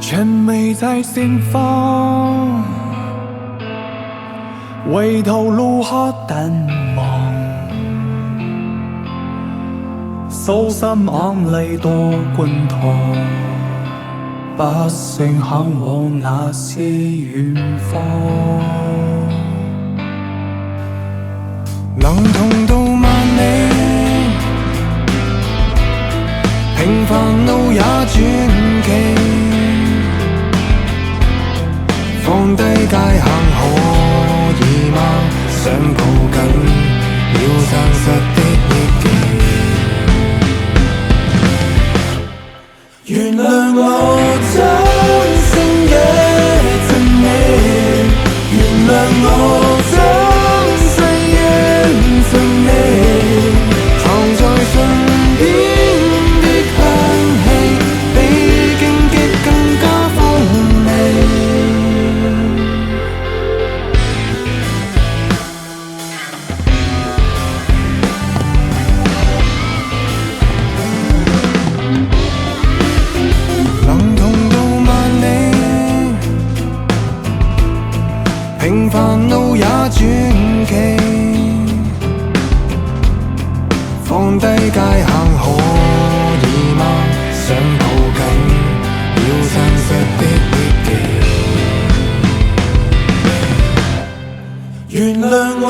全未在前方，回頭路可淡忘，數心昂麗多滾燙，不勝向往那些遠方。能同到萬里，平凡路也傳奇。放低界限可以嗎？想抱緊要真實的憶記，原諒我真心嘅憎你，原諒我真世怨憎你，藏在唇邊的香氣，比荊棘更加鋒利。平凡路也傳奇，放低界限可以嗎？想抱緊要真實的憶記，原諒我。